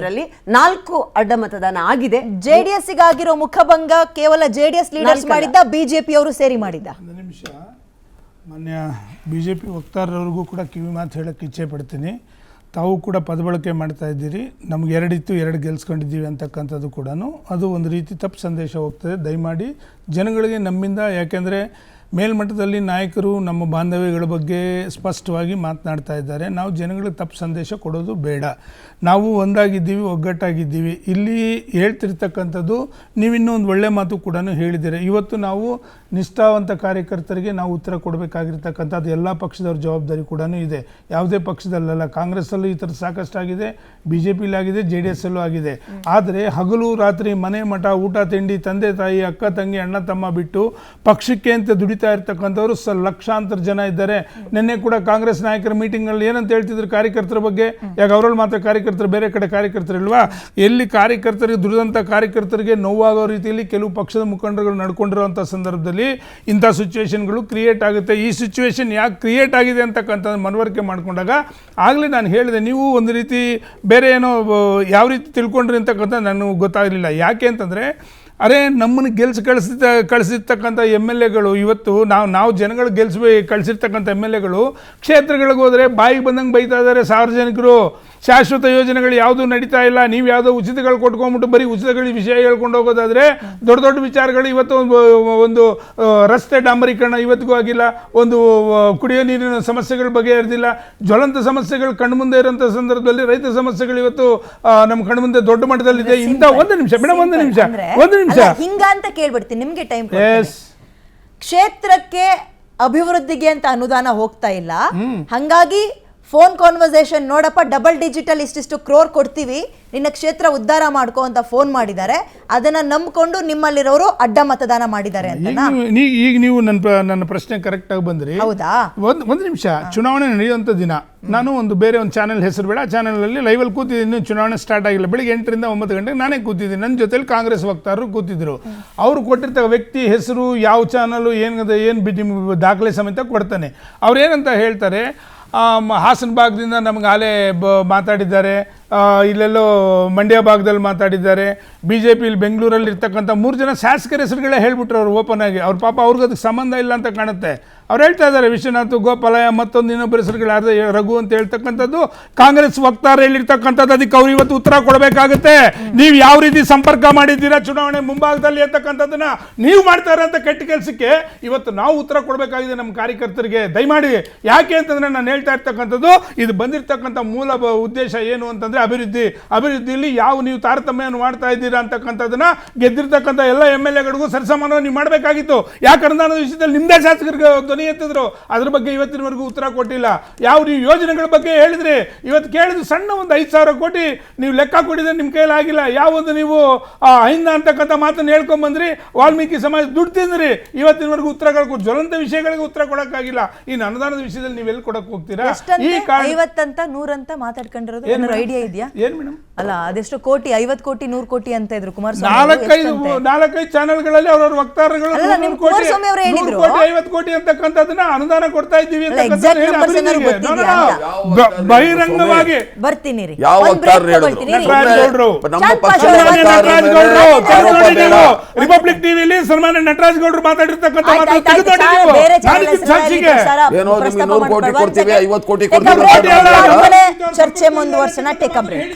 ಮಾಡಿರೋದ್ರಲ್ಲಿ 4 ಅಡ್ಡ ಮತದಾನ ಆಗಿದೆ. JDS ಗಾಗಿರೋ ಮುಖಭಂಗ ಕೇವಲ JDS ಲೀಡರ್ಸ್ ಮಾಡಿದ್ದ, ಬಿಜೆಪಿ ಅವರು ಸೇರಿ ಮಾಡಿದ್ದ? ಒಂದು ನಿಮಿಷ, ಮಾನ್ಯ ಬಿಜೆಪಿ ವಕ್ತಾರರಿಗೂ ಕೂಡ ಕಿವಿ ಮಾತು ಹೇಳಕ್ಕೆ ಇಚ್ಛೆ ಪಡ್ತೀನಿ. ತಾವು ಕೂಡ ಪದಬಳಕೆ ಮಾಡ್ತಾ ಇದ್ದೀರಿ, ನಮ್ಗೆ 2 ಇತ್ತು 2 ಗೆಲ್ಸ್ಕೊಂಡಿದ್ದೀವಿ ಅಂತಕ್ಕಂಥದ್ದು ಕೂಡ ಅದು ಒಂದು ರೀತಿ ತಪ್ಪು ಸಂದೇಶ ಹೋಗ್ತದೆ. ದಯಮಾಡಿ ಜನಗಳಿಗೆ ನಮ್ಮಿಂದ, ಯಾಕೆಂದರೆ ಮೇಲ್ಮಟ್ಟದಲ್ಲಿ ನಾಯಕರು ನಮ್ಮ ಬಾಂಧವ್ಯಗಳ ಬಗ್ಗೆ ಸ್ಪಷ್ಟವಾಗಿ ಮಾತನಾಡ್ತಾ ಇದ್ದಾರೆ. ನಾವು ಜನಗಳಿಗೆ ತಪ್ಪು ಸಂದೇಶ ಕೊಡೋದು ಬೇಡ. ನಾವು ಒಂದಾಗಿದ್ದೀವಿ, ಒಗ್ಗಟ್ಟಾಗಿದ್ದೀವಿ. ಇಲ್ಲಿ ಹೇಳ್ತಿರ್ತಕ್ಕಂಥದ್ದು ನೀವಿನ್ನೂ ಒಂದು ಒಳ್ಳೆ ಮಾತು ಕೂಡ ಹೇಳಿದ್ದೀರಿ. ಇವತ್ತು ನಾವು ನಿಷ್ಠಾವಂತ ಕಾರ್ಯಕರ್ತರಿಗೆ ನಾವು ಉತ್ತರ ಕೊಡಬೇಕಾಗಿರ್ತಕ್ಕಂಥದ್ದು ಎಲ್ಲ ಪಕ್ಷದವ್ರ ಜವಾಬ್ದಾರಿ ಕೂಡ ಇದೆ. ಯಾವುದೇ ಪಕ್ಷದಲ್ಲಲ್ಲ, ಕಾಂಗ್ರೆಸ್ಸಲ್ಲೂ ಈ ಥರ ಸಾಕಷ್ಟು ಆಗಿದೆ, BJPಲಿ ಆಗಿದೆ, JDS ಅಲ್ಲೂ ಆಗಿದೆ. ಆದರೆ ಹಗಲು ರಾತ್ರಿ ಮನೆ ಮಠ ಊಟ ತಿಂಡಿ, ತಂದೆ ತಾಯಿ, ಅಕ್ಕ ತಂಗಿ, ಅಣ್ಣ ತಮ್ಮ ಬಿಟ್ಟು ಪಕ್ಷಕ್ಕೆ ಅಂತ ದುಡಿತಾ ಇರ್ತಕ್ಕಂಥವ್ರು ಲಕ್ಷಾಂತರ ಜನ ಇದ್ದಾರೆ. ನಿನ್ನೆ ಕೂಡ ಕಾಂಗ್ರೆಸ್ ನಾಯಕರ ಮೀಟಿಂಗ್ನಲ್ಲಿ ಏನಂತ ಹೇಳ್ತಿದ್ರು ಕಾರ್ಯಕರ್ತರ ಬಗ್ಗೆ? ಯಾಕೆ ಅವರಲ್ಲಿ ಮಾತ್ರ ಕಾರ್ಯಕರ್ತರು, ಬೇರೆ ಕಡೆ ಕಾರ್ಯಕರ್ತರು ಇಲ್ವಾ? ಎಲ್ಲಿ ಕಾರ್ಯಕರ್ತರಿಗೆ, ದುಡಿದಂಥ ಕಾರ್ಯಕರ್ತರಿಗೆ ನೋವಾಗೋ ರೀತಿಯಲ್ಲಿ ಕೆಲವು ಪಕ್ಷದ ಮುಖಂಡರುಗಳು ನಡ್ಕೊಂಡಿರುವಂಥ ಸಂದರ್ಭದಲ್ಲಿ ಇಂಥ ಸಿಚುವೇಶನ್ಗಳು ಕ್ರಿಯೇಟ್ ಆಗುತ್ತೆ. ಈ ಸಿಚುವೇಶನ್ ಯಾಕೆ ಕ್ರಿಯೇಟ್ ಆಗಿದೆ ಅಂತಕ್ಕಂಥ ಮನವರಿಕೆ ಮಾಡ್ಕೊಂಡಾಗ ಆಗಲೇ ನಾನು ಹೇಳಿದೆ, ನೀವು ಒಂದು ರೀತಿ ಬೇರೆ ಏನೋ ಯಾವ ರೀತಿ ತಿಳ್ಕೊಂಡ್ರಿ ಅಂತಕ್ಕಂಥ ನನಗೆ ಗೊತ್ತಾಗಲಿಲ್ಲ. ಯಾಕೆ ಅಂತಂದರೆ, ಅರೆ ನಮ್ಮನ್ನು ಕಳಿಸಿರ್ತಕ್ಕಂಥ MLAಗಳು ಇವತ್ತು ನಾವು ಜನಗಳು ಕಳಿಸಿರ್ತಕ್ಕಂಥ MLAಗಳು ಕ್ಷೇತ್ರಗಳಿಗೆ ಹೋದರೆ ಬಾಯಿಗೆ ಬಂದಂಗೆ ಬೈತಾ ಇದ್ದಾರೆ ಸಾರ್ವಜನಿಕರು. ಶಾಶ್ವತ ಯೋಜನೆಗಳು ಯಾವುದೂ ನಡೀತಾ ಇಲ್ಲ. ನೀವು ಯಾವುದೋ ಉಚಿತಗಳು ಕೊಟ್ಕೊಂಡ್ಬಿಟ್ಟು ಬರೀ ಉಚಿತಗಳ ವಿಷಯ ಹೇಳ್ಕೊಂಡು ಹೋಗೋದಾದರೆ ದೊಡ್ಡ ದೊಡ್ಡ ವಿಚಾರಗಳು ಇವತ್ತು ಒಂದು ರಸ್ತೆ ಡಾಂಬರೀಕರಣ ಇವತ್ತಿಗೂ ಆಗಿಲ್ಲ, ಒಂದು ಕುಡಿಯೋ ನೀರಿನ ಸಮಸ್ಯೆಗಳ ಬಗೆಹರಿದಿಲ್ಲ, ಜ್ವಲಂತ ಸಮಸ್ಯೆಗಳು ಕಣ್ಮುಂದೆ ಇರೋಂಥ ಸಂದರ್ಭದಲ್ಲಿ ರೈತ ಸಮಸ್ಯೆಗಳು ಇವತ್ತು ನಮ್ಮ ಕಣ್ಮುಂದೆ ದೊಡ್ಡ ಮಟ್ಟದಲ್ಲಿದೆ. ಇಂಥ ಒಂದು ನಿಮಿಷ ಮೇಡಮ್, ಒಂದು ನಿಮಿಷ ಹಿಂಗಂತ ಕೇಳ್ಬಿಡ್ತೀನಿ, ನಿಮ್ಗೆ ಟೈಮ್. ಕ್ಷೇತ್ರಕ್ಕೆ ಅಭಿವೃದ್ಧಿಗೆ ಅಂತ ಅನುದಾನ ಹೋಗ್ತಾ ಇಲ್ಲ, ಹಂಗಾಗಿ ಫೋನ್ ಕಾನ್ವರ್ಸೇಷನ್ ನೋಡಪ್ಪ, ಡಬಲ್ ಡಿಜಿಟಲ್ ಇಷ್ಟಿಷ್ಟು ಕ್ರೋರ್ ಕೊಡ್ತೀವಿ, ನಿನ್ನ ಕ್ಷೇತ್ರ ಉದ್ಧಾರ ಮಾಡ್ಕೋ ಅಂತ ಫೋನ್ ಮಾಡಿದ್ದಾರೆ. ಅದನ್ನ ನಂಬಿಕೊಂಡು ನಿಮ್ಮಲ್ಲಿರೋರು ಅಡ್ಡ ಮತದಾನ ಮಾಡಿದ್ದಾರೆ ಅಂತ. ಈಗ ನೀವು ನನ್ನ ಪ್ರಶ್ನೆ ಕರೆಕ್ಟ್ ಆಗಿ ಬಂದ್ರಿ. ಹೌದಾ? ಒಂದು ನಿಮಿಷ. ಚುನಾವಣೆ ನಡೆಯುವಂಥ ದಿನ ನಾನು ಬೇರೆ ಒಂದು ಚಾನೆಲ್, ಹೆಸರು ಬೇಡ, ಚಾನೆಲಲ್ಲಿ ಲೈವಲ್ಲಿ ಕೂತಿದ್ದೀನಿ. ಚುನಾವಣೆ ಸ್ಟಾರ್ಟ್ ಆಗಿಲ್ಲ. ಬೆಳಿಗ್ಗೆ 8 ರಿಂದ 9 ಗಂಟೆಗೆ ನಾನೇ ಕೂತಿದ್ದೀನಿ. ನನ್ನ ಜೊತೆಲಿ ಕಾಂಗ್ರೆಸ್ ವಕ್ತಾರರು ಕೂತಿದ್ರು. ಅವರು ಕೊಟ್ಟಿರ್ತ ವ್ಯಕ್ತಿ ಹೆಸರು, ಯಾವ ಚಾನಲು, ಏನು ದಾಖಲೆ ಸಮೇತ ಕೊಡ್ತಾನೆ. ಅವ್ರು ಏನಂತ ಹೇಳ್ತಾರೆ, ಹಾಸನ ಭಾಗದಿಂದ ನಮ್ಗೆ ಆಲೇ ಮಾತಾಡಿದ್ದಾರೆ, ಇಲ್ಲೆಲ್ಲೋ ಮಂಡ್ಯ ಭಾಗದಲ್ಲಿ ಮಾತಾಡಿದ್ದಾರೆ, BJPಲಿ ಬೆಂಗಳೂರಲ್ಲಿ ಇರ್ತಕ್ಕಂಥ 3 ಜನ ಶಾಸಕರ ಹೆಸರುಗಳೇ ಹೇಳ್ಬಿಟ್ರು ಅವ್ರು ಓಪನ್ ಆಗಿ. ಅವ್ರ ಪಾಪ ಅವ್ರಿಗೆ ಅದಕ್ಕೆ ಸಂಬಂಧ ಇಲ್ಲ ಅಂತ ಕಾಣುತ್ತೆ. ಅವ್ರು ಹೇಳ್ತಾ ಇದ್ದಾರೆ ವಿಶ್ವನಾಥ್, ಗೋಪಾಲಯ್ಯ, ಮತ್ತೊಂದು ಇನ್ನೊಬ್ಬರ ಹೆಸರುಗಳು ರಘು ಅಂತ ಹೇಳ್ತಕ್ಕಂಥದ್ದು ಕಾಂಗ್ರೆಸ್ ವಕ್ತಾರ ಹೇಳಿರ್ತಕ್ಕಂಥದ್ದು. ಅದಕ್ಕೆ ಅವ್ರು ಇವತ್ತು ಉತ್ತರ ಕೊಡಬೇಕಾಗುತ್ತೆ. ನೀವು ಯಾವ ರೀತಿ ಸಂಪರ್ಕ ಮಾಡಿದ್ದೀರಾ ಚುನಾವಣೆ ಮುಂಭಾಗದಲ್ಲಿ ಅಂತಕ್ಕಂಥದ್ದನ್ನ ನೀವು ಮಾಡ್ತಾ ಇರೋಂಥ ಕೆಟ್ಟ ಕೆಲಸಕ್ಕೆ ಇವತ್ತು ನಾವು ಉತ್ತರ ಕೊಡಬೇಕಾಗಿದೆ ನಮ್ಮ ಕಾರ್ಯಕರ್ತರಿಗೆ. ದಯಮಾಡಿ. ಯಾಕೆ ಅಂತಂದ್ರೆ ನಾನು ಹೇಳ್ತಾ ಇರ್ತಕ್ಕಂಥದ್ದು, ಇದು ಬಂದಿರತಕ್ಕಂಥ ಮೂಲ ಉದ್ದೇಶ ಏನು ಅಂತಂದ್ರೆ ಅಭಿವೃದ್ಧಿಯಲ್ಲಿ ಯಾವ ನೀವು ತಾರತಮ್ಯವನ್ನು ಮಾಡ್ತಾ ಇದ್ದೀರಾ ಅಂತಕ್ಕಂಥದ್ದನ್ನ ಗೆದ್ದಿರ್ತಕ್ಕಂಥ ಎಲ್ಲ MLAಗಳಿಗೂ ಸರಿಸಮಾನವಾಗಿ ನೀವು ಮಾಡಬೇಕಾಗಿತ್ತು. ಯಾಕೆ ಅನುದಾನದ ವಿಷಯದಲ್ಲಿ ನಿಮ್ಮದೇ ಶಾಸಕರಿಗೆ ಧ್ವನಿ ಎತ್ತಿದ್ರು, ಅದ್ರ ಬಗ್ಗೆ ಇವತ್ತಿನವರೆಗೂ ಉತ್ತರ ಕೊಟ್ಟಿಲ್ಲ. ಯಾವ ನೀವು ಯೋಜನೆಗಳ ಬಗ್ಗೆ ಹೇಳಿದ್ರಿ, ಇವತ್ತು ಕೇಳಿದ್ರು ಸಣ್ಣ ಒಂದು 5,000 ಕೋಟಿ ನೀವು ಲೆಕ್ಕ ಕೊಟ್ಟಿದ್ರೆ ನಿಮ್ಮ ಕೈಯಲ್ಲಿ ಆಗಿಲ್ಲ. ಯಾವೊಂದು ನೀವು ಅಹಿಂದ ಅಂತಕ್ಕಂಥ ಮಾತನ್ನು ಹೇಳ್ಕೊಂಡ್ಬಂದ್ರಿ, ವಾಲ್ಮೀಕಿ ಸಮಾಜ ದುಡ್ಡು ತಿಂದ್ರಿ, ಇವತ್ತಿನವರೆಗೂ ಉತ್ತರಗಳು ಜೊಲಂತ ವಿಷಯಗಳಿಗೆ ಉತ್ತರ ಕೊಡಕ್ಕಾಗಿಲ್ಲ. ಇನ್ನು ಅನುದಾನದ ವಿಷಯದಲ್ಲಿ ನೀವೆಲ್ಲಿ ಕೊಡಕ್ಕೆ ಹೋಗ್ತೀರಾ? ಈ 50 ಅಂತ 100 ಅಂತ ಮಾತಾಡ್ಕೊಂಡಿರೋದು ಏನಾದ್ರು ಐಡಿಯಾ ಇದೆಯಾ? ಏನ್ ಮೇಡಮ್? ಅಲ್ಲ, ಅದೆಷ್ಟು ಕೋಟಿ, 50 ಕೋಟಿ 100 ಕೋಟಿ ಅಂತ ಇದ್ರು ಕುಮಾರಸ್ವಾಮಿ. 4-5 ಚಾನೆಲ್ಗಳಲ್ಲಿ ಅವ್ರವ್ರ ವಕ್ತಾರಗಳು 100 ಕೋಟಿ 50 ಕೋಟಿ ಅಂತಕ್ಕಂಥದ್ದನ್ನ ಅನುದಾನ ಕೊಡ್ತಾ ಇದ್ದೀವಿ ಬಹಿರಂಗವಾಗಿ. ಬರ್ತೀನಿ ರೀ, ರಿಪಬ್ಲಿಕ್ ಟಿವಿಲಿ ಸನ್ಮಾನ್ಯ ನಟರಾಜ್ ಗೌಡ್ರು ಮಾತಾಡಿರ್ತಕ್ಕಂಥ ಚರ್ಚೆ ಮುಂದುವರ್ಸೋಣ. Take a break.